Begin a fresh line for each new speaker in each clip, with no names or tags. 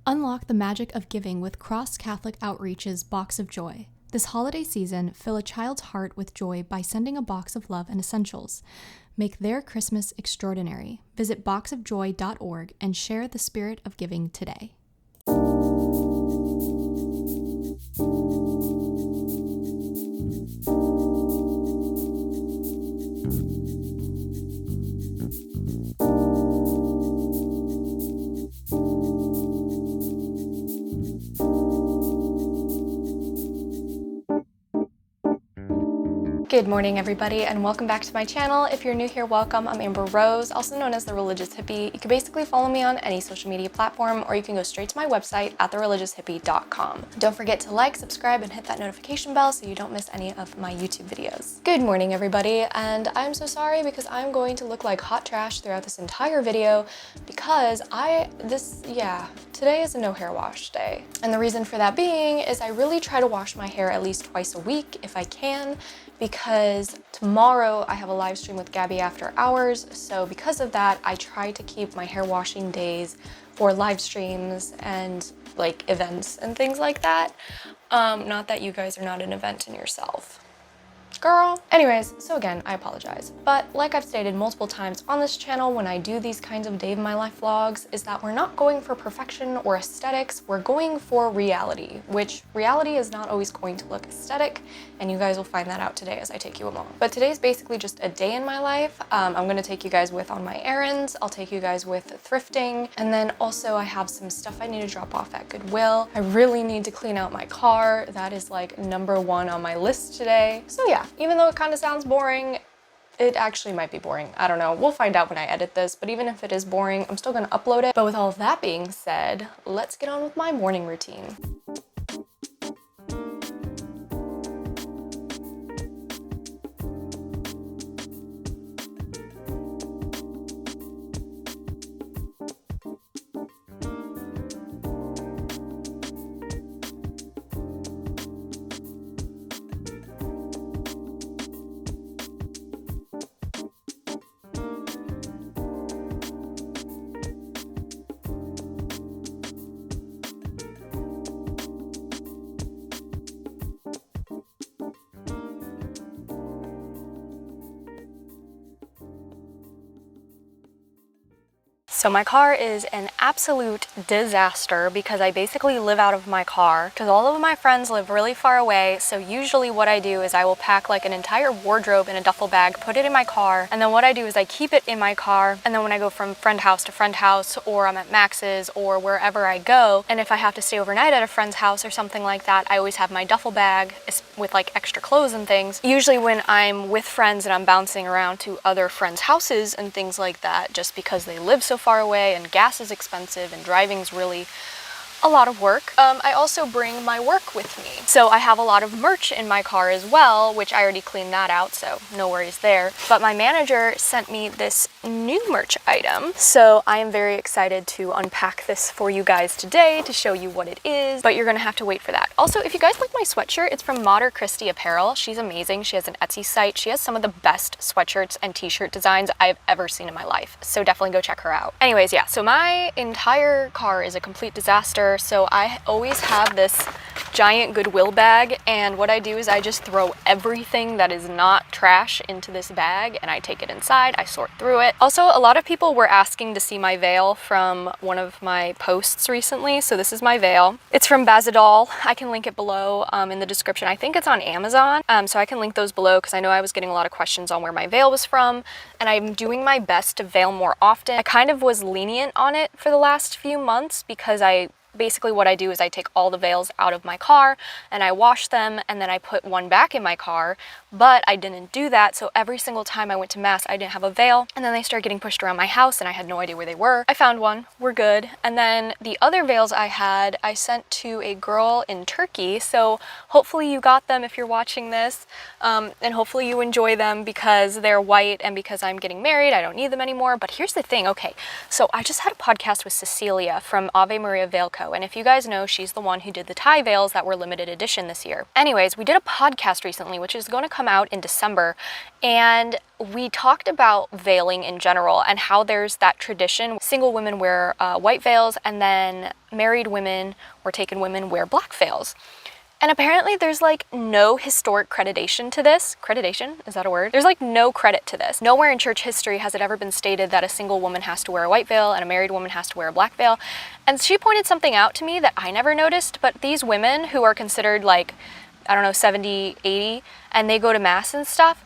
Unlock the magic of giving with Cross Catholic Outreach's Box of Joy. This holiday season, fill a child's heart with joy by sending a box of love and essentials. Make their Christmas extraordinary. Visit boxofjoy.org and share the spirit of giving today.
Good morning, everybody, and welcome back to my channel. If you're new here, welcome. I'm Amber Rose, also known as The Religious Hippie. You can basically follow me on any social media platform, or you can go straight to my website at thereligioushippie.com. Don't forget to like, subscribe, and hit that notification bell so you don't miss any of my YouTube videos. Good morning, everybody, and I'm so sorry because I'm going to look like hot trash throughout this entire video because today is a no hair wash day. And the reason for that being is I really try to wash my hair at least twice a week if I can, because tomorrow I have a live stream with Gabby after hours. So because of that, I try to keep my hair washing days for live streams and like events and things like that. Not that you guys are not an event in yourself. Girl. Anyways, so again, I apologize. But like I've stated multiple times on this channel when I do these kinds of day of my life vlogs, is that we're not going for perfection or aesthetics, we're going for reality, which reality is not always going to look aesthetic, and you guys will find that out today as I take you along. But today's basically just a day in my life. I'm gonna take you guys with on my errands, I'll take you guys with thrifting, and then also I have some stuff I need to drop off at Goodwill. I really need to clean out my car. That is like #1 on my list today. So yeah, even though it kind of sounds boring, it actually might be boring. I don't know. We'll find out when I edit this, but even if it is boring, I'm still gonna upload it. But with all of that being said, let's get on with my morning routine. So my car is an absolute disaster because I basically live out of my car because all of my friends live really far away. So usually what I do is I will pack like an entire wardrobe in a duffel bag, put it in my car, and then what I do is I keep it in my car, and then when I go from friend house to friend house, or I'm at Max's or wherever I go, and if I have to stay overnight at a friend's house or something like that, I always have my duffel bag with like extra clothes and things. Usually when I'm with friends and I'm bouncing around to other friends' houses and things like that, just because they live so far away and gas is expensive and driving's really a lot of work. I also bring my work with me. So I have a lot of merch in my car as well, which I already cleaned that out, so no worries there. But my manager sent me this new merch item. So I am very excited to unpack this for you guys today to show you what it is, but you're gonna have to wait for that. Also, if you guys like my sweatshirt, it's from Christi Apparel. She's amazing. She has an Etsy site. She has some of the best sweatshirts and t-shirt designs I've ever seen in my life. So definitely go check her out. Anyways, yeah, so my entire car is a complete disaster. So I always have this giant Goodwill bag, and what I do is I just throw everything that is not trash into this bag and I take it inside, I sort through it. Also, a lot of people were asking to see my veil from one of my posts recently, so this is my veil. It's from Bazadol. I can link it below in the description. I think it's on Amazon, so I can link those below because I know I was getting a lot of questions on where my veil was from, and I'm doing my best to veil more often. I kind of was lenient on it for the last few months because basically what I do is I take all the veils out of my car and I wash them, and then I put one back in my car, but I didn't do that. So every single time I went to mass, I didn't have a veil, and then they started getting pushed around my house and I had no idea where they were. I found one, we're good. And then the other veils I had, I sent to a girl in Turkey. So hopefully you got them if you're watching this, and hopefully you enjoy them because they're white and because I'm getting married, I don't need them anymore. But here's the thing, okay, so I just had a podcast with Cecilia from Ave Maria Veil Co. Co. And if you guys know, she's the one who did the tie veils that were limited edition this year. Anyways, we did a podcast recently, which is going to come out in December, and we talked about veiling in general and how there's that tradition. Single women wear white veils, and then married women or taken women wear black veils. And apparently there's like no historic creditation to this. Creditation? Is that a word? There's like no credit to this. Nowhere in church history has it ever been stated that a single woman has to wear a white veil and a married woman has to wear a black veil. And she pointed something out to me that I never noticed, but these women who are considered like, I don't know, 70, 80, and they go to mass and stuff,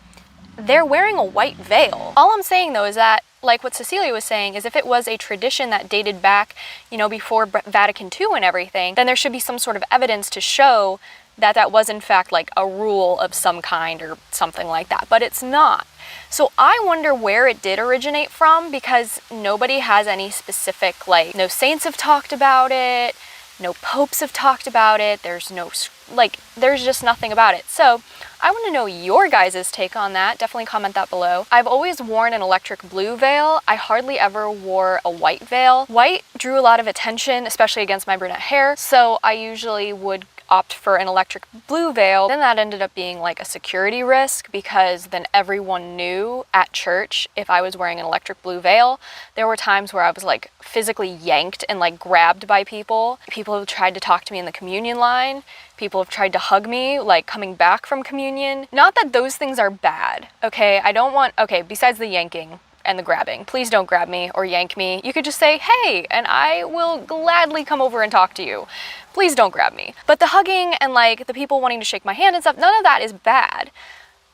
they're wearing a white veil. All I'm saying though is that, like what Cecilia was saying, is if it was a tradition that dated back, you know, before Vatican II and everything, then there should be some sort of evidence to show that that was in fact like a rule of some kind or something like that, but it's not. So I wonder where it did originate from, because nobody has any specific, like, no saints have talked about it, no popes have talked about it, there's no, like, there's just nothing about it. So I want to know your guys' take on that. Definitely comment that below. I've always worn an electric blue veil. I hardly ever wore a white veil. White drew a lot of attention, especially against my brunette hair, so I usually would opt for an electric blue veil. Then that ended up being like a security risk, because then everyone knew at church if I was wearing an electric blue veil. There were times where I was like physically yanked and like grabbed by people. People have tried to talk to me in the communion line. People have tried to hug me, like coming back from communion. Not that those things are bad, okay? I don't want, okay, besides the yanking and the grabbing, please don't grab me or yank me. You could just say, hey, and I will gladly come over and talk to you. Please don't grab me. But the hugging and like the people wanting to shake my hand and stuff, none of that is bad.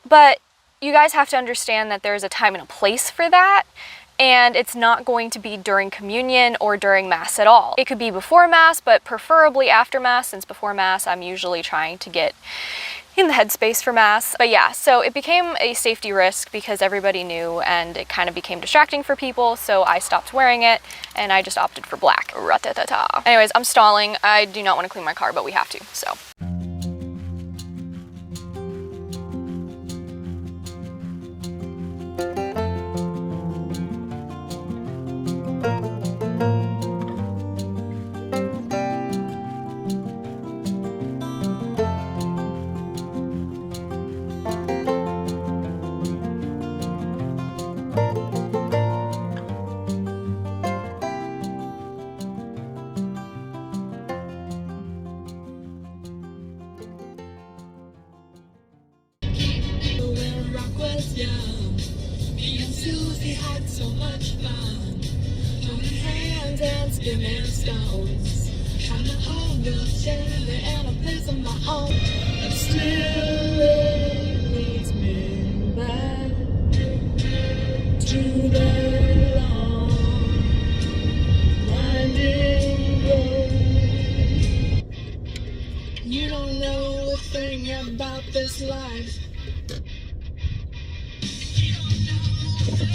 But you guys have to understand that there's a time and a place for that. And it's not going to be during communion or during mass at all. It could be before mass, but preferably after mass, since before mass I'm usually trying to get in the headspace for mass. But yeah, so it became a safety risk because everybody knew, and it kind of became distracting for people, so I stopped wearing it and I just opted for black. Ra-ta-ta-ta. Anyways, I'm stalling. I do not want to clean my car, but we have to, so.
You don't know a thing about this life.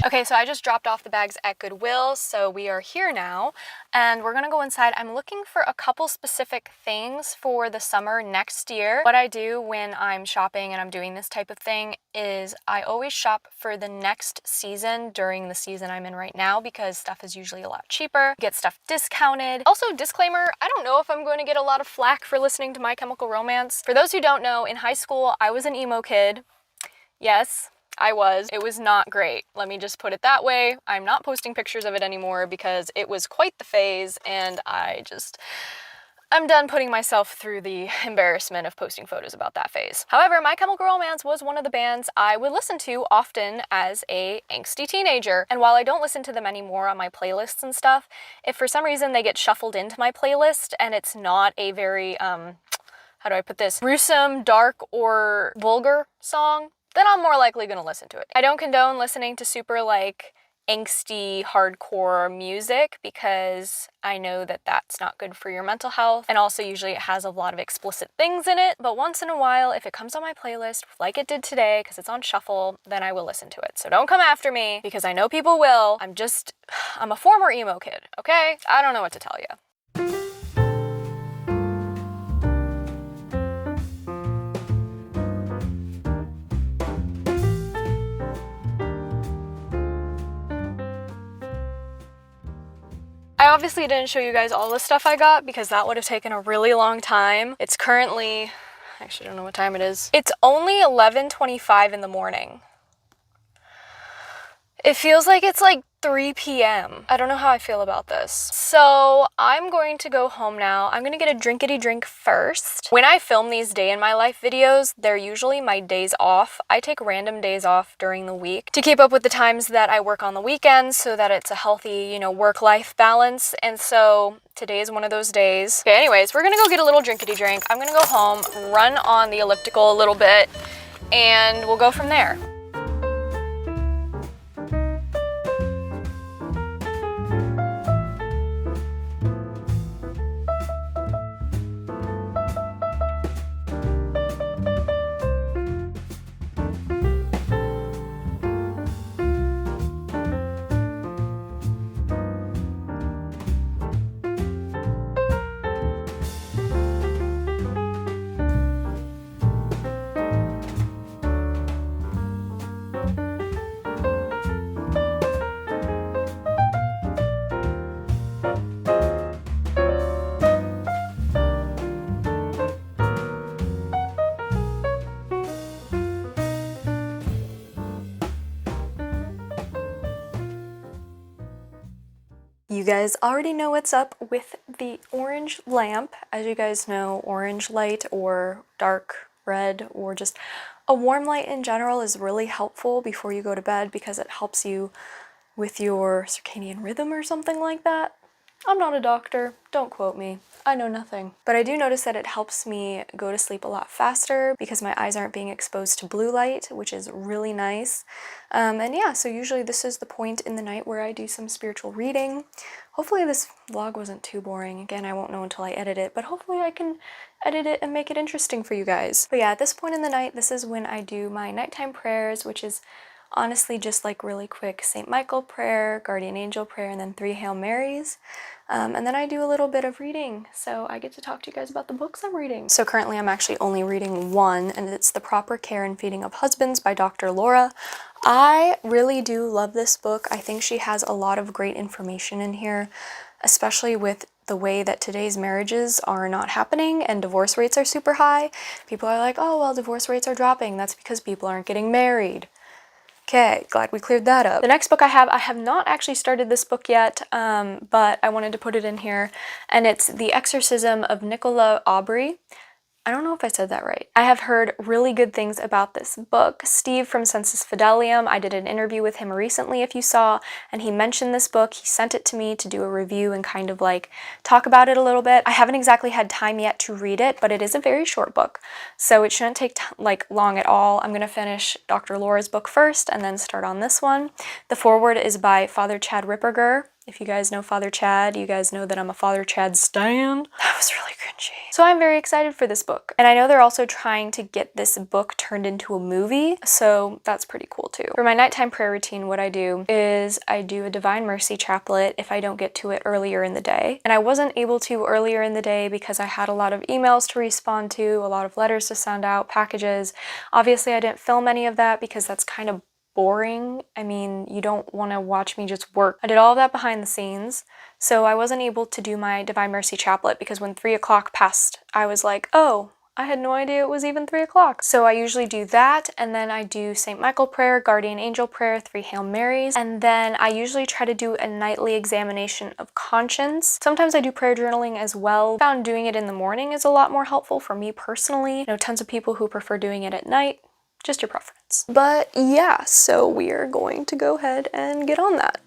Okay, so I just dropped off the bags at Goodwill, so we are here now, and we're gonna go inside. I'm looking for a couple specific things for the summer next year. What I do when I'm shopping and I'm doing this type of thing is I always shop for the next season during the season I'm in right now, because stuff is usually a lot cheaper, get stuff discounted. Also, disclaimer, I don't know if I'm going to get a lot of flack for listening to My Chemical Romance. For those who don't know, in high school, I was an emo kid. Yes, I was. It was not great. Let me just put it that way. I'm not posting pictures of it anymore because it was quite the phase, and I'm done putting myself through the embarrassment of posting photos about that phase. However, My Chemical Romance was one of the bands I would listen to often as a angsty teenager. And while I don't listen to them anymore on my playlists and stuff, if for some reason they get shuffled into my playlist and it's not a very, how do I put this, gruesome, dark, or vulgar song, then I'm more likely gonna listen to it. I don't condone listening to super like angsty hardcore music because I know that that's not good for your mental health, and also usually it has a lot of explicit things in it, but once in a while if it comes on my playlist like it did today because it's on shuffle, then I will listen to it. So don't come after me because I know people will. I'm a former emo kid, okay? I don't know what to tell you. I obviously didn't show you guys all the stuff I got because that would have taken a really long time. It's currently, I actually don't know what time it is. It's only 11:25 in the morning. It feels like it's like 3 p.m. I don't know how I feel about this. So I'm going to go home now. I'm gonna get a drinkity drink first. When I film these day in my life videos, they're usually my days off. I take random days off during the week to keep up with the times that I work on the weekends so that it's a healthy, you know, work-life balance. And so today is one of those days. Okay, anyways, we're gonna go get a little drinkity drink. I'm gonna go home, run on the elliptical a little bit, and we'll go from there. You guys already know what's up with the orange lamp. As you guys know, orange light or dark red or just a warm light in general is really helpful before you go to bed because it helps you with your circadian rhythm or something like that. I'm not a doctor, don't quote me. I know nothing. But I do notice that it helps me go to sleep a lot faster because my eyes aren't being exposed to blue light, which is really nice. And yeah, so usually this is the point in the night where I do some spiritual reading. Hopefully this vlog wasn't too boring. Again, I won't know until I edit it, but hopefully I can edit it and make it interesting for you guys. But yeah, at this point in the night, this is when I do my nighttime prayers, which is honestly just like really quick St. Michael prayer, guardian angel prayer, and then 3 Hail Marys. And then I do a little bit of reading, so I get to talk to you guys about the books I'm reading. So currently I'm actually only reading one, and it's The Proper Care and Feeding of Husbands by Dr. Laura. I really do love this book. I think she has a lot of great information in here, especially with the way that today's marriages are not happening and divorce rates are super high. People are like, oh, well, divorce rates are dropping. That's because people aren't getting married. Okay, glad we cleared that up. The next book I have not actually started this book yet, but I wanted to put it in here, and it's The Exorcism of Nicolas Aubry. I don't know if I said that right. I have heard really good things about this book. Steve from Sensus Fidelium, I did an interview with him recently, if you saw, and he mentioned this book. He sent it to me to do a review and kind of like talk about it a little bit. I haven't exactly had time yet to read it, but it is a very short book, so it shouldn't take like long at all. I'm gonna finish Dr. Laura's book first and then start on this one. The foreword is by Father Chad Ripperger. If you guys know Father Chad, you guys know that I'm a Father Chad stan. That was really cringy. So I'm very excited for this book. And I know they're also trying to get this book turned into a movie, so that's pretty cool too. For my nighttime prayer routine, what I do is I do a Divine Mercy chaplet if I don't get to it earlier in the day. And I wasn't able to earlier in the day because I had a lot of emails to respond to, a lot of letters to send out, packages. Obviously, I didn't film any of that because that's kind of boring. I mean, you don't want to watch me just work. I did all of that behind the scenes, so I wasn't able to do my Divine Mercy chaplet because when 3 o'clock passed, I was like, oh, I had no idea it was even 3 o'clock. So I usually do that, and then I do St. Michael prayer, guardian angel prayer, 3 Hail Marys, and then I usually try to do a nightly examination of conscience. Sometimes I do prayer journaling as well. I found doing it in the morning is a lot more helpful for me personally. I know tons of people who prefer doing it at night. Just your preference. But yeah, so we are going to go ahead and get on that.